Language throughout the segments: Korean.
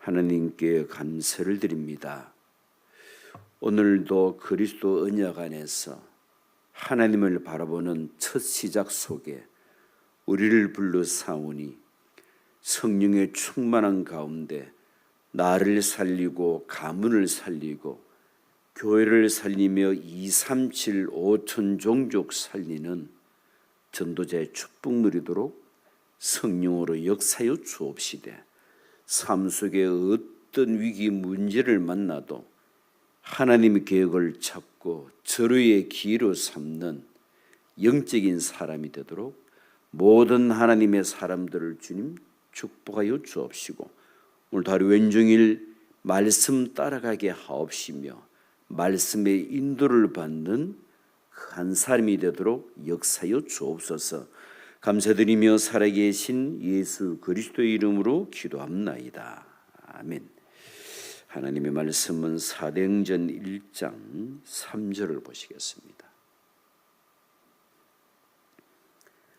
하나님께 감사를 드립니다. 오늘도 그리스도 언약 안에서 하나님을 바라보는 첫 시작 속에 우리를 불러 사오니 성령의 충만한 가운데 나를 살리고 가문을 살리고 교회를 살리며 237 5천 종족 살리는 전도자의 축복 누리도록 성령으로 역사여 주옵시되, 삶 속에 어떤 위기 문제를 만나도 하나님의 계획을 찾고 절호의 기회로 삼는 영적인 사람이 되도록 모든 하나님의 사람들을 주님 축복하여 주옵시고, 오늘도 하루 왼종일 말씀 따라가게 하옵시며 말씀의 인도를 받는 한 사람이 되도록 역사여 주옵소서. 감사드리며 살아계신 예수 그리스도의 이름으로 기도합나이다. 아멘. 하나님의 말씀은 사도행전 1장 3절을 보시겠습니다.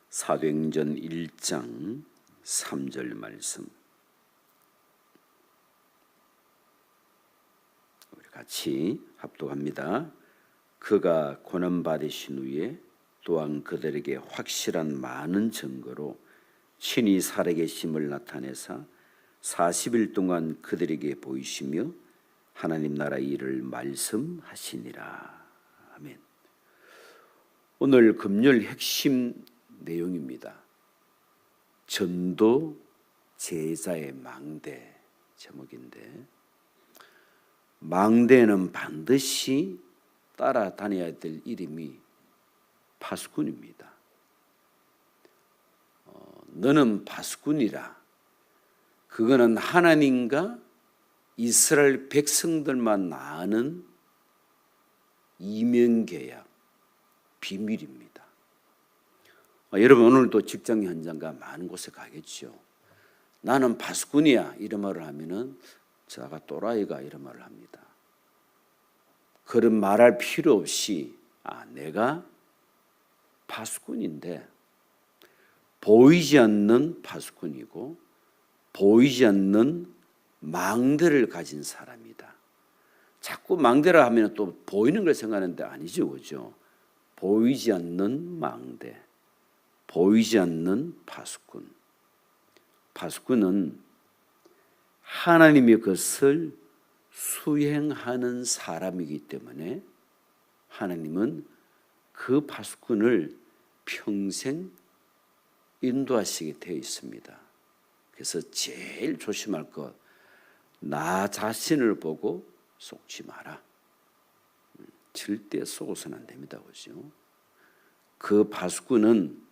사도행전 1장 3절 말씀, 우리 같이 합독합니다. 그가 고난받으신 후에 또한 그들에게 확실한 많은 증거로 친히 살아계심을 나타내사 40일 동안 그들에게 보이시며 하나님 나라의 일을 말씀하시니라. 아멘. 오늘 금요일 핵심 내용입니다. 전도 제자의 망대 제목인데, 망대는 반드시 따라다녀야 될 이름이 파수꾼입니다. 너는 파수꾼이라. 그거는 하나님과 이스라엘 백성들만 아는 이면계약, 비밀입니다. 여러분, 오늘도 직장 현장과 많은 곳에 가겠죠. 나는 파수꾼이야 이런 말을 하면은 제가 또라이가 이런 말을 합니다. 그런 말할 필요 없이 내가 파수꾼인데, 보이지 않는 파수꾼이고 보이지 않는 망대를 가진 사람이다. 자꾸 망대라 하면 또 보이는 걸 생각하는데 아니죠, 그죠? 보이지 않는 망대, 보이지 않는 파수꾼. 파수꾼은 하나님의 것을 수행하는 사람이기 때문에 하나님은 그 파수꾼을 평생 인도하시게 되어 있습니다. 그래서 제일 조심할 것, 나 자신을 보고 속지 마라. 절대 속아서는 안 됩니다, 그죠? 그 파수꾼은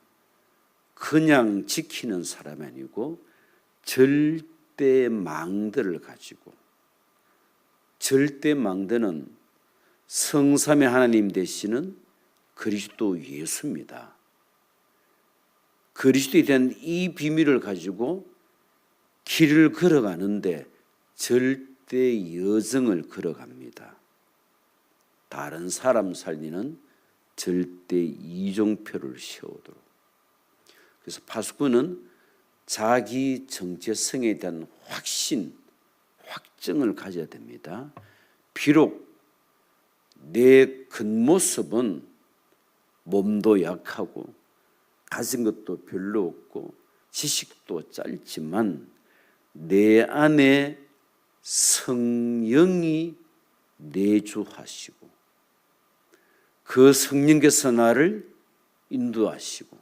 그냥 지키는 사람이 아니고 절대 망대를 가지고, 절대 망대는 성삼의 하나님 되시는 그리스도 예수입니다. 그리스도에 대한 이 비밀을 가지고 길을 걸어가는데 절대 여정을 걸어갑니다. 다른 사람 살리는 절대 이종표를 세우도록. 그래서 파수꾼은 자기 정체성에 대한 확정을 가져야 됩니다. 비록 내 겉모습은 몸도 약하고 가진 것도 별로 없고 지식도 짧지만 내 안에 성령이 내주하시고 그 성령께서 나를 인도하시고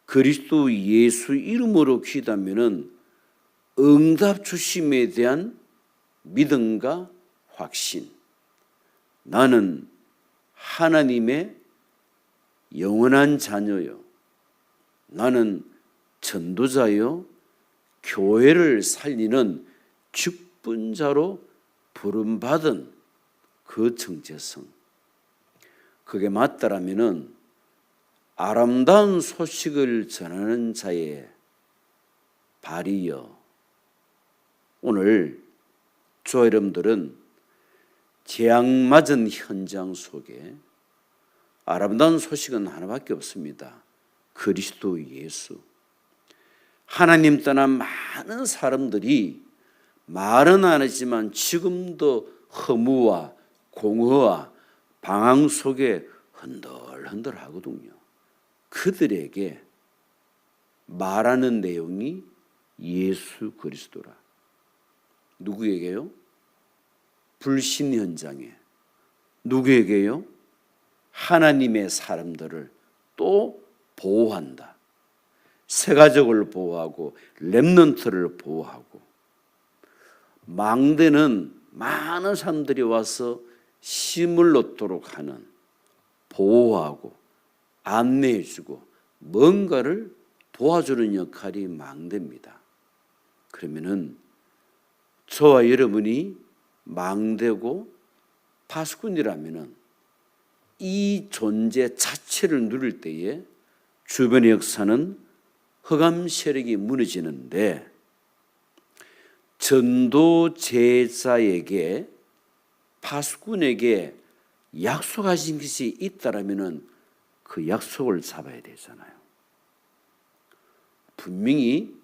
그리스도 예수 이름으로 기도하면은 응답 주심에 대한 믿음과 확신, 나는 하나님의 영원한 자녀요, 나는 전도자요, 교회를 살리는 직분자로 부름받은 그 정체성, 그게 맞다라면은 아름다운 소식을 전하는 자의 발이여. 오늘 저 여러분들은 재앙 맞은 현장 속에 아름다운 소식은 하나밖에 없습니다. 그리스도 예수. 하나님 떠난 많은 사람들이 말은 안 했지만 지금도 허무와 공허와 방황 속에 흔들흔들 하거든요. 그들에게 말하는 내용이 예수 그리스도라. 누구에게요? 불신 현장에. 누구에게요? 하나님의 사람들을 또 보호한다. 새 가족을 보호하고 렘넌트를 보호하고, 망대는 많은 사람들이 와서 심을 얻도록 하는, 보호하고 안내해주고 뭔가를 도와주는 역할이 망대입니다. 그러면은 저와 여러분이 망대고 파수꾼이라면은 이 존재 자체를 누릴 때에 주변의 역사는 흑암 세력이 무너지는데, 전도 제자에게, 파수꾼에게 약속하신 것이 있다라면은 그 약속을 잡아야 되잖아요. 분명히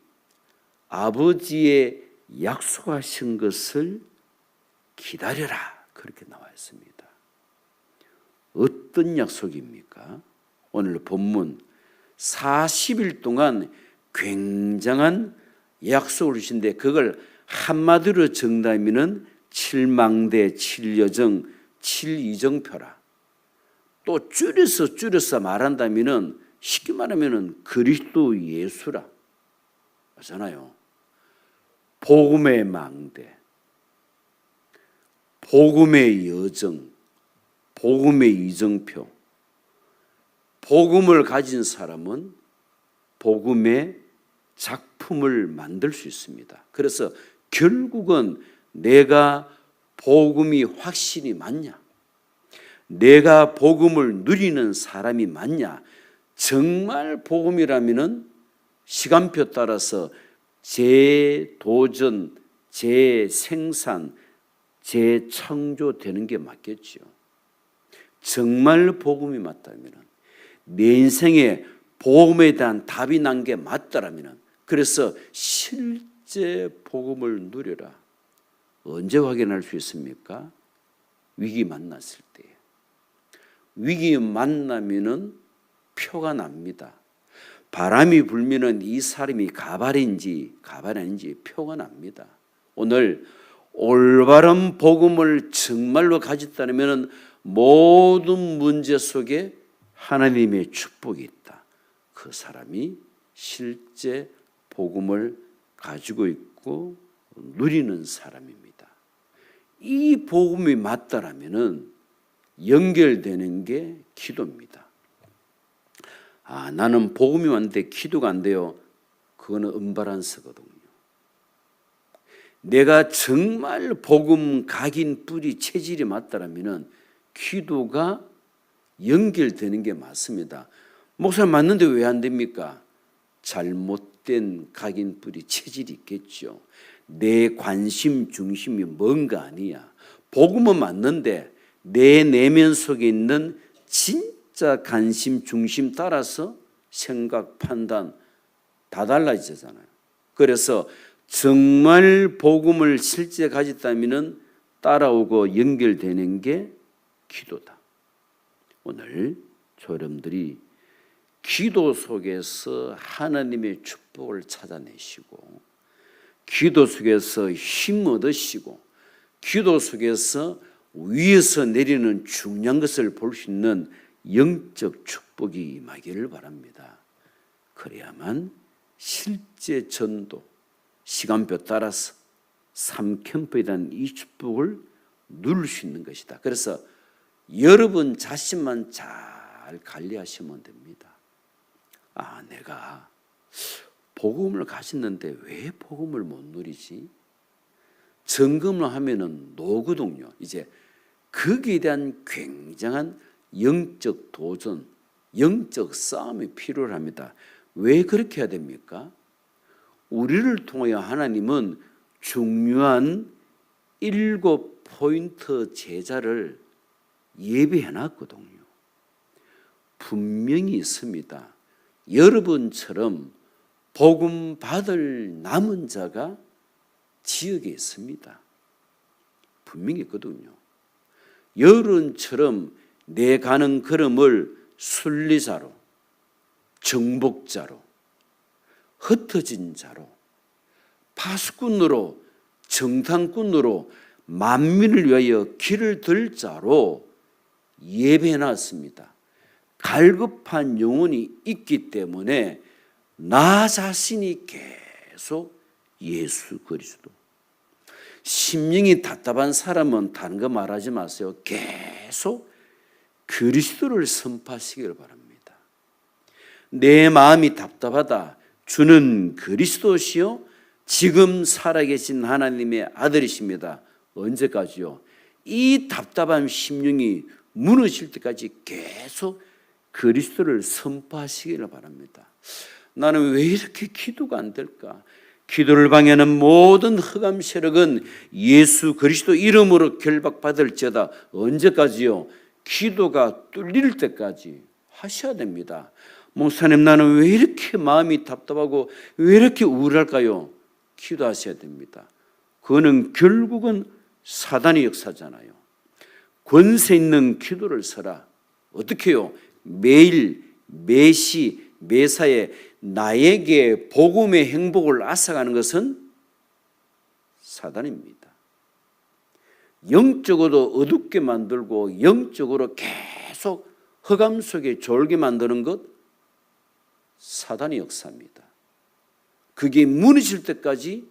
아버지의 약속하신 것을 기다려라, 그렇게 나와 있습니다. 어떤 약속입니까? 오늘 본문 40일 동안 굉장한 약속을 주신데, 그걸 한마디로 정답이면 7망대, 7여정, 7이정표라. 또 줄여서 말한다면 쉽게 말하면 그리스도 예수라. 맞잖아요. 복음의 망대, 복음의 여정, 복음의 이정표. 복음을 가진 사람은 복음의 작품을 만들 수 있습니다. 그래서 결국은 내가 복음이 확실히 맞냐, 내가 복음을 누리는 사람이 맞냐, 정말 복음이라면 시간표 따라서 재도전, 재생산, 재창조되는 게 맞겠죠. 정말 복음이 맞다면, 내 인생에 복음에 대한 답이 난 게 맞다라면, 그래서 실제 복음을 누려라. 언제 확인할 수 있습니까? 위기 만났을 때. 위기 만나면은 표가 납니다. 바람이 불면은 이 사람이 가발인지 아닌지 표가 납니다. 오늘 올바른 복음을 정말로 가졌다면 모든 문제 속에 하나님의 축복이 있다. 그 사람이 실제 복음을 가지고 있고 누리는 사람입니다. 이 복음이 맞다라면은 연결되는 게 기도입니다. 나는 복음이 왔는데 기도가 안 돼요. 그거는 은바란스거든요. 내가 정말 복음 각인 뿌리 체질이 맞다라면은 기도가 연결되는 게 맞습니다. 목사님 맞는데 왜 안 됩니까? 잘못된 각인 뿌리 체질이 있겠죠. 내 관심 중심이 뭔가 아니야. 복음은 맞는데 내 내면 속에 있는 진짜 관심 중심 따라서 생각, 판단 다 달라지잖아요. 그래서 정말 복음을 실제 가졌다면 따라오고 연결되는 게 기도다. 오늘 여러분들이 기도 속에서 하나님의 축복을 찾아내시고, 기도 속에서 힘 얻으시고, 기도 속에서 위에서 내리는 중요한 것을 볼 수 있는 영적 축복이 임하기를 바랍니다. 그래야만 실제 전도, 시간표 따라서 삼캠프에 대한 이 축복을 누릴 수 있는 것이다. 그래서 여러분 자신만 잘 관리하시면 됩니다. 내가 복음을 가졌는데 왜 복음을 못 누리지? 점검을 하면은 노거든요. 이제 거기에 대한 굉장한 영적 도전, 영적 싸움이 필요합니다. 왜 그렇게 해야 됩니까? 우리를 통하여 하나님은 중요한 7포인트 제자를 예비해 놨거든요. 분명히 있습니다. 여러분처럼 복음 받을 남은 자가 지역에 있습니다. 분명히 있거든요. 여론처럼 내 가는 걸음을 순리자로, 정복자로, 흩어진 자로, 파수꾼으로, 정탐꾼으로 만민을 위하여 길을 들 자로 예배해놨습니다. 갈급한 영혼이 있기 때문에 나 자신이 계속 예수 그리스도. 심령이 답답한 사람은 다른 거 말하지 마세요. 계속 그리스도를 선포하시길 바랍니다. 내 마음이 답답하다. 주는 그리스도시요 지금 살아계신 하나님의 아들이십니다. 언제까지요? 이 답답한 심령이 무너질 때까지 계속 그리스도를 선포하시기를 바랍니다. 나는 왜 이렇게 기도가 안 될까? 기도를 방해하는 모든 흑암 세력은 예수 그리스도 이름으로 결박받을지어다. 언제까지요? 기도가 뚫릴 때까지 하셔야 됩니다. 목사님, 나는 왜 이렇게 마음이 답답하고 왜 이렇게 우울할까요? 기도하셔야 됩니다. 그거는 결국은 사단의 역사잖아요. 권세 있는 기도를 서라. 어떻게 해요? 매일 매시 매사에 나에게 복음의 행복을 앗아가는 것은 사단입니다. 영적으로 어둡게 만들고 영적으로 계속 흑암 속에 졸게 만드는 것 사단의 역사입니다. 그게 무너질 때까지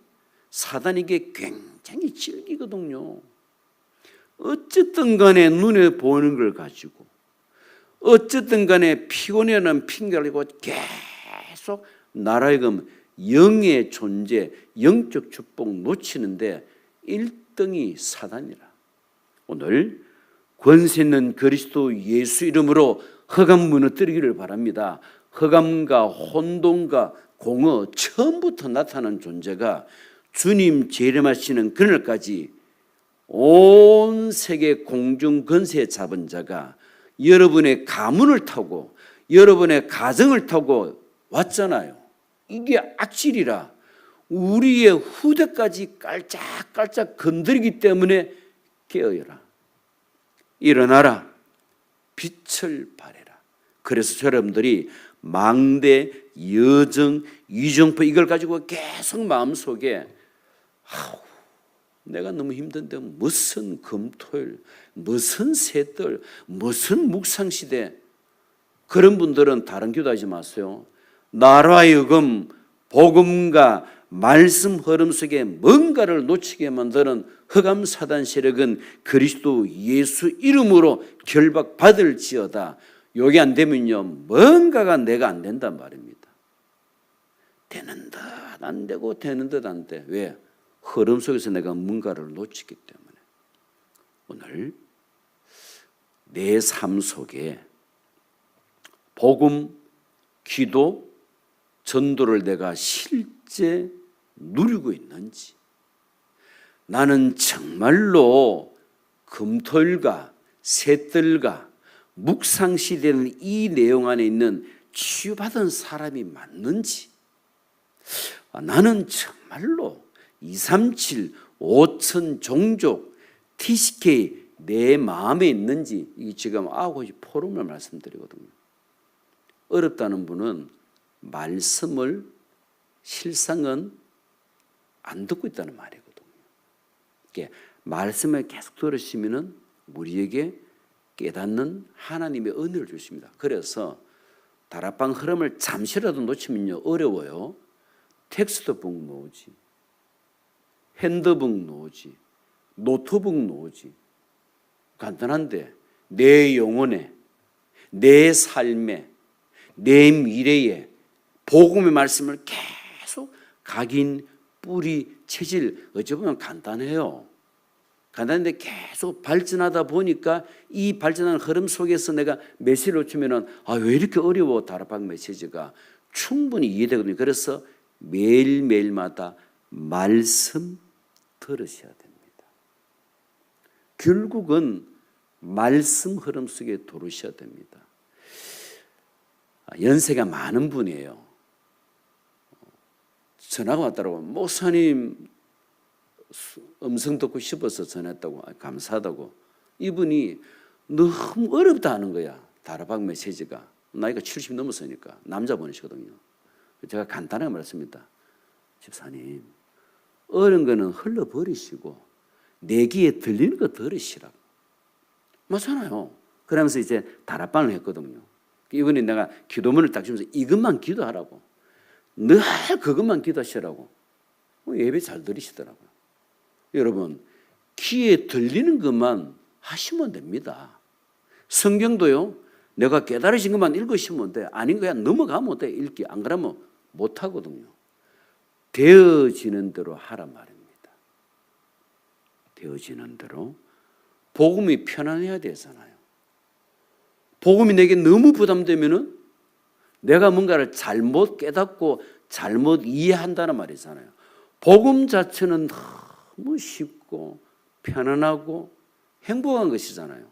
사단에게 굉장히 질기거든요. 어쨌든 간에 눈에 보이는 걸 가지고 어쨌든 간에 피곤해하는 핑계를 가지고 계속 나라에금 영의 존재, 영적 축복 놓치는데 1등이 사단이라. 오늘 권세 있는 그리스도 예수 이름으로 흑암 무너뜨리기를 바랍니다. 흑암과 혼돈과 공허 처음부터 나타난 존재가 주님 재림하시는 그날까지 온 세계 공중 권세 잡은 자가 여러분의 가문을 타고 여러분의 가정을 타고 왔잖아요. 이게 악질이라 우리의 후대까지 깔짝깔짝 건드리기 때문에 깨어라. 일어나라. 빛을 발해라. 그래서 여러분들이 망대, 여정, 이정포 이걸 가지고 계속 마음속에 내가 너무 힘든데 무슨 금토일, 무슨 새들, 무슨 묵상시대. 그런 분들은 다른 기도하지 마세요. 나로 하여금 복음과 말씀 흐름 속에 뭔가를 놓치게 만드는 흑암 사단 세력은 그리스도 예수 이름으로 결박받을지어다. 요게 안 되면요 뭔가가 내가 안 된단 말입니다. 되는 듯 안 되고 되는 듯 안 돼. 왜? 흐름 속에서 내가 뭔가를 놓치기 때문에. 오늘 내 삶 속에 복음, 기도, 전도를 내가 실제 누리고 있는지, 나는 정말로 금토일과 새들과 묵상시되는 이 내용 안에 있는 치유받은 사람이 맞는지, 나는 정말로 237, 5천 종족, TCK 내 마음에 있는지, 이게 지금 9시 포럼을 말씀드리거든요. 어렵다는 분은 말씀을 실상은 안 듣고 있다는 말이거든요. 말씀을 계속 들으시면은 우리에게 깨닫는 하나님의 은혜를 주십니다. 그래서 다락방 흐름을 잠시라도 놓치면요 어려워요. 텍스트북 놓으지, 핸드북 놓으지, 노트북 놓으지. 간단한데 내 영혼에, 내 삶에, 내 미래에 복음의 말씀을 계속 각인, 뿌리, 체질. 어찌 보면 간단해요. 간단한데 계속 발전하다 보니까 이 발전하는 흐름 속에서 내가 메시지를 놓치면은 왜 이렇게 어려워 다락방 메시지가 충분히 이해되거든요. 그래서 매일매일마다 말씀 들으셔야 됩니다. 결국은 말씀 흐름 속에 들어오셔야 됩니다. 연세가 많은 분이에요. 전화가 왔더라고요. 목사님, 음성 듣고 싶어서 전했다고, 감사하다고. 이분이 너무 어렵다 하는 거야. 다락방 메시지가. 나이가 70 넘었으니까 남자분이시거든요. 제가 간단하게 말했습니다. 집사님, 어려운 거는 흘러버리시고 내 귀에 들리는 거 들으시라고. 맞잖아요. 그러면서 이제 다락방을 했거든요. 이번에 내가 기도문을 딱 주면서 이것만 기도하라고. 늘 그것만 기도하시라고. 예배 잘 들으시더라고요. 여러분, 귀에 들리는 것만 하시면 됩니다. 성경도요, 내가 깨달으신 것만 읽으시면 돼. 아닌 거야 넘어가면 돼. 읽기. 안 그러면 못 하거든요. 되어지는 대로 하라 말입니다. 되어지는 대로. 복음이 편안해야 되잖아요. 복음이 내게 너무 부담되면은 내가 뭔가를 잘못 깨닫고 잘못 이해한다는 말이잖아요. 복음 자체는 너무 쉽고 편안하고 행복한 것이잖아요.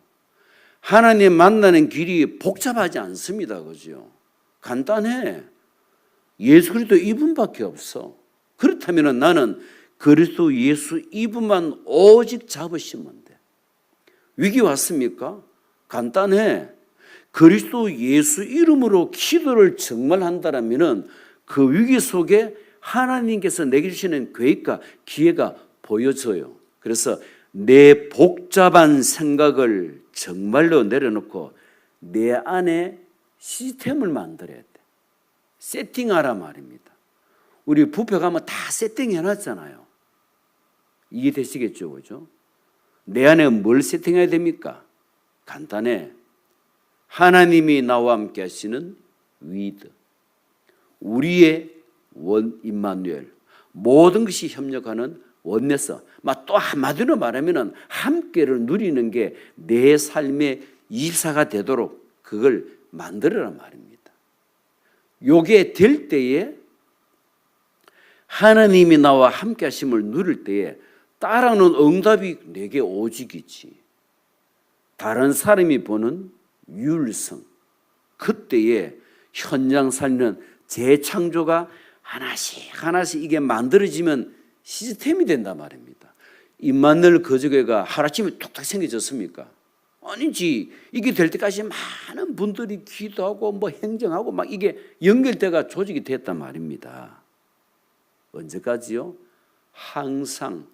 하나님 만나는 길이 복잡하지 않습니다. 그죠? 간단해. 예수 그리스도 이분밖에 없어. 그렇다면 나는 그리스도 예수 이분만 오직 잡으시면 돼. 위기 왔습니까? 간단해. 그리스도 예수 이름으로 기도를 정말 한다면 그 위기 속에 하나님께서 내게 주시는 계획과 기회가 보여져요. 그래서 내 복잡한 생각을 정말로 내려놓고 내 안에 시스템을 만들어야 돼. 세팅하라 말입니다. 우리 뷔페 가면 다 세팅해놨잖아요. 이해되시겠죠? 그죠? 내 안에 뭘 세팅해야 됩니까? 간단해. 하나님이 나와 함께 하시는 위드, 우리의 원 임마누엘, 모든 것이 협력하는 원내서, 또 한마디로 말하면 함께를 누리는 게 내 삶의 24가 되도록 그걸 만들어라 말입니다. 요게 될 때에 하나님이 나와 함께 하심을 누릴 때에 따라오는 응답이 내게 오직이지. 다른 사람이 보는 율성, 그때에 현장 살리는 재창조가 하나씩 이게 만들어지면 시스템이 된단 말입니다. 임마누엘 거저교회가 하루아침에 뚝딱 생겨졌습니까? 아니지. 이게 될 때까지 많은 분들이 기도하고 행정하고 이게 연결돼가 조직이 됐단 말입니다. 언제까지요? 항상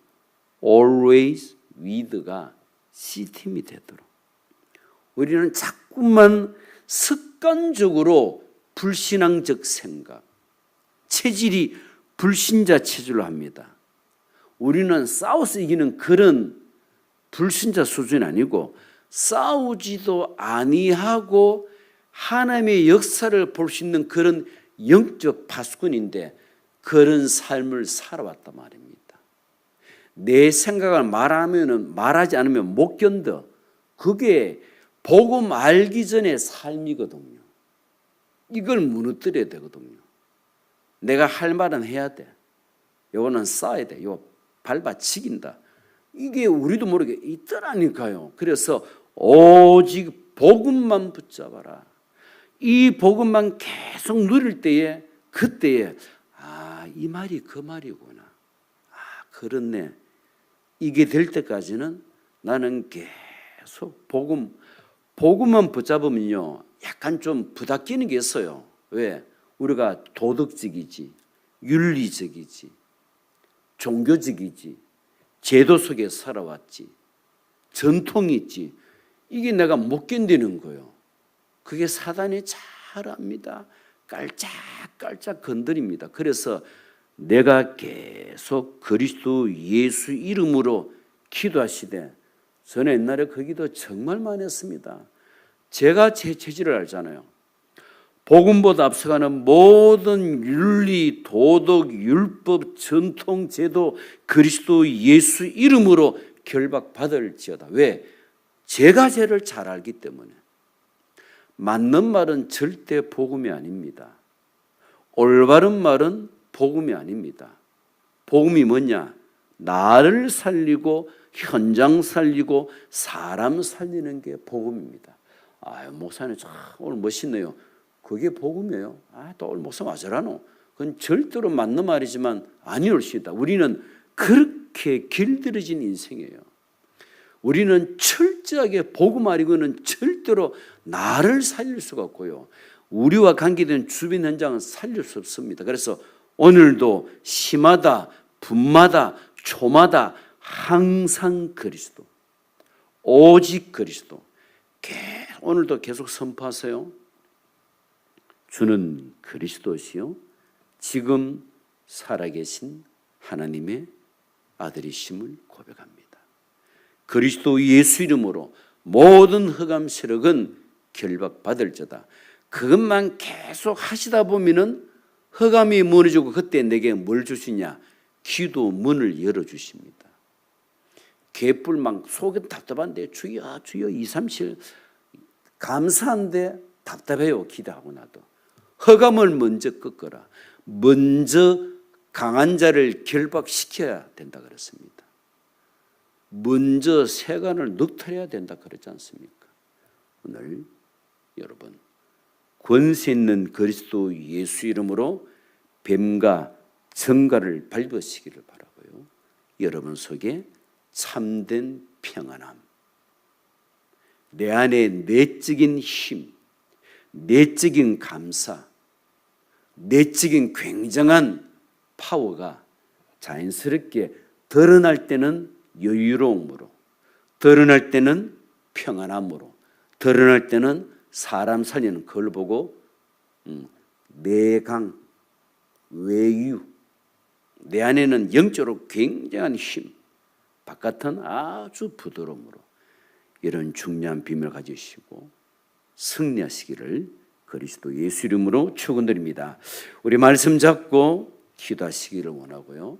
always with가 시스템이 되도록. 우리는 자꾸만 습관적으로 불신앙적 생각, 체질이 불신자 체질로 합니다. 우리는 싸워서 이기는 그런 불신자 수준이 아니고 싸우지도 아니하고 하나님의 역사를 볼 수 있는 그런 영적 파수꾼인데 그런 삶을 살아왔단 말입니다. 내 생각을 말하지 않으면 못 견뎌. 그게 복음 알기 전의 삶이거든요. 이걸 무너뜨려야 되거든요. 내가 할 말은 해야 돼. 요거는 쌓아야 돼. 요 밟아치긴다. 이게 우리도 모르게 있더라니까요. 그래서 오직 복음만 붙잡아라. 이 복음만 계속 누릴 때에 그때에 이 말이 그 말이구나. 그렇네. 이게 될 때까지는 나는 계속 복음만 붙잡으면요. 약간 좀 부닥기는 게 있어요. 왜? 우리가 도덕적이지, 윤리적이지, 종교적이지, 제도 속에 살아왔지, 전통이 있지. 이게 내가 못 견디는 거예요. 그게 사단이 잘 압니다. 깔짝깔짝 건드립니다. 그래서 내가 계속 그리스도 예수 이름으로 기도하시되, 저는 옛날에 그 기도 정말 많이 했습니다. 제가 제 체질을 알잖아요. 복음보다 앞서가는 모든 윤리, 도덕, 율법, 전통, 제도 그리스도 예수 이름으로 결박받을지어다. 왜? 제가 죄를 잘 알기 때문에. 맞는 말은 절대 복음이 아닙니다. 올바른 말은 복음이 아닙니다. 복음이 뭐냐? 나를 살리고 현장 살리고 사람 살리는 게 복음입니다. 목사님 참 오늘 멋있네요. 그게 복음이에요. 또 오늘 목사 맞으라노. 그건 절대로 맞는 말이지만 아니올 수 있다. 우리는 그렇게 길들여진 인생이에요. 우리는 철저하게 복음 아니고는 절대로 나를 살릴 수가 없고요. 우리와 관계된 주변 현장은 살릴 수 없습니다. 그래서 오늘도 시마다 분마다 초마다 항상 그리스도, 오직 그리스도. 오늘도 계속 선포하세요. 주는 그리스도시요 지금 살아계신 하나님의 아들이심을 고백합니다. 그리스도 예수 이름으로 모든 흑암 세력은 결박받을지어다. 그것만 계속 하시다 보면은 흑암이 무너지고 그때 내게 뭘 주시냐? 기도 문을 열어주십니다. 개뿔 막 속은 답답한데 주여 주여 2, 3, 7 감사한데 답답해요. 기도하고 나도. 흑암을 먼저 꺾어라. 먼저 강한 자를 결박시켜야 된다 그랬습니다. 먼저 세간을 늑탈해야 된다 그러지 않습니까? 오늘 여러분 권세 있는 그리스도 예수 이름으로 뱀과 정갈을 밟으시기를 바라고요. 여러분 속에 참된 평안함, 내 안에 내적인 힘, 내적인 감사, 내적인 굉장한 파워가 자연스럽게 드러날 때는 여유로움으로, 드러날 때는 평안함으로, 드러날 때는 사람 살리는 걸 보고 내강, 외유, 내 안에는 영적으로 굉장한 힘, 바깥은 아주 부드러움으로 이런 중요한 비밀을 가지시고 승리하시기를 그리스도 예수 이름으로 축원드립니다. 우리 말씀 잡고 기도하시기를 원하고요.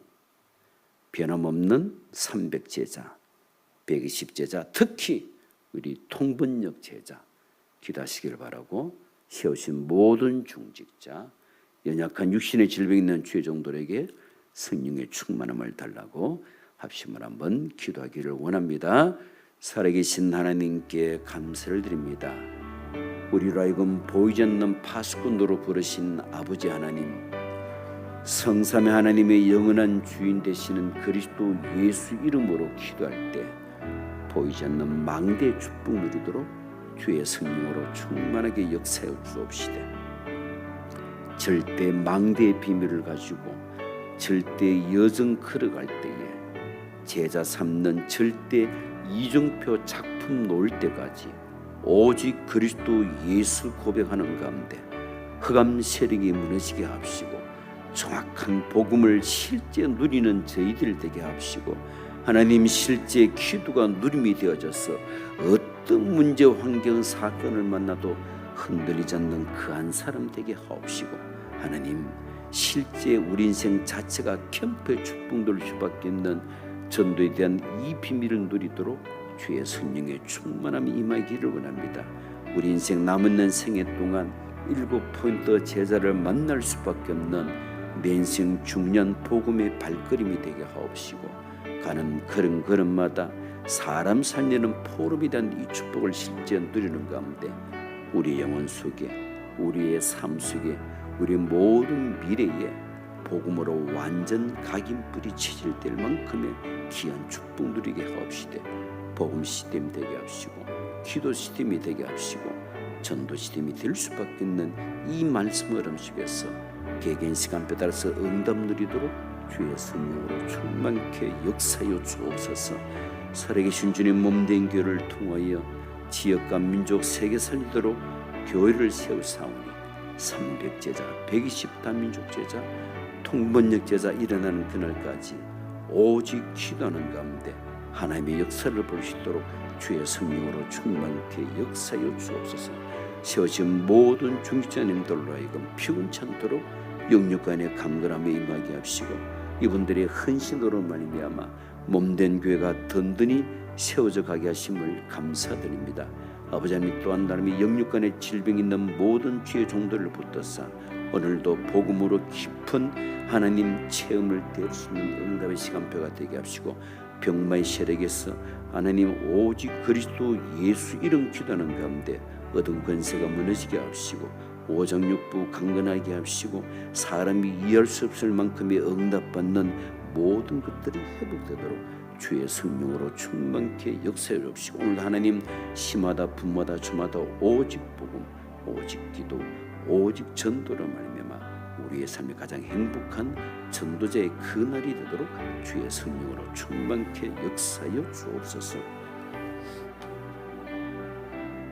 변함없는 300제자, 120제자, 특히 우리 통번역 제자 기도하시기를 바라고 세우신 모든 중직자, 연약한 육신의 질병 있는 죄종들에게 성령의 충만함을 달라고 합심을 한번 기도하기를 원합니다. 살아계신 하나님께 감사를 드립니다. 우리로 하여금 보이지 않는 파수꾼으로 부르신 아버지 하나님, 성삼위 하나님의 영원한 주인 되시는 그리스도 예수 이름으로 기도할 때 보이지 않는 망대의 축복 누리도록 주의 성령으로 충만하게 역사하여 주옵시되, 절대 망대의 비밀을 가지고 절대 여정 걸어갈 때에 제자 삼는 절대 이정표 작품 놓을 때까지 오직 그리스도 예수 고백하는 가운데 흑암 세력이 무너지게 합시고 정확한 복음을 실제 누리는 저희들 되게 합시고 하나님 실제 기도가 누림이 되어져서 어떤 문제 환경 사건을 만나도 흔들리지 않는 그 한 사람 되게 하옵시고 하나님 실제 우리 인생 자체가 캠프의 축복될 수밖에 없는 전도에 대한 이 비밀을 누리도록 주의 성령의 충만함이 임하기를 원합니다. 우리 인생 남은 생애 동안 7포인트 제자를 만날 수밖에 없는 내 인생 중요한 복음의 발걸음이 되게 하옵시고 가는 걸음걸음마다 사람 살리는 포럼에 대한 이 축복을 실제 누리는 가운데 우리 영혼 속에 우리의 삶 속에 우리 모든 미래에 복음으로 완전 각인불이 체질될 만큼의 귀한 축복 누리게 하옵시되 복음 시스템이 되게 하시고 기도 시스템이 되게 하시고 전도 시스템이 될 수밖에 없는 이 말씀 흐름 속에서 개개인 시간표 따라서 응답 누리도록 주의 성령으로 충만케 역사여 주옵소서. 살아계신 주님 몸된 교회를 통하여 지역과 민족 세계 살리도록 교회를 세우사오니 300제자 120다민족 제자 통번역 제자 일어나는 그날까지 오직 기도하는 가운데 하나님의 역사를 볼 수 있도록 주의 성령으로 충만케 역사여 주옵소서. 세워진 모든 중직자님들로 하여금 피곤찮도록 영육간의 강건함에 임하게 하시고 이분들의 헌신으로 말미암아 몸된 교회가 든든히 세워져 가게 하심을 감사드립니다. 아버지 하나님 또한 나름의 영육간의 질병 있는 모든 주의 종들을 붙들사 오늘도 복음으로 깊은 하나님 체험을 될 수 있는 응답의 시간표가 되게 하시고 병마의 세력에서 하나님 오직 그리스도 예수 이름 기도하는 가운데 얻은 권세가 무너지게 하시고 오장육부 강건하게 하시고 사람이 이해할 수 없을 만큼의 응답받는 모든 것들이 회복되도록 주의 성령으로 충만케 역사해 주옵시고, 오늘 하나님 시마다 분마다 주마다 오직 복음, 오직 기도, 오직 전도를 말미암아 우리의 삶이 가장 행복한 전도자의 그날이 되도록 주의 성령으로 충만케 역사하여 주옵소서.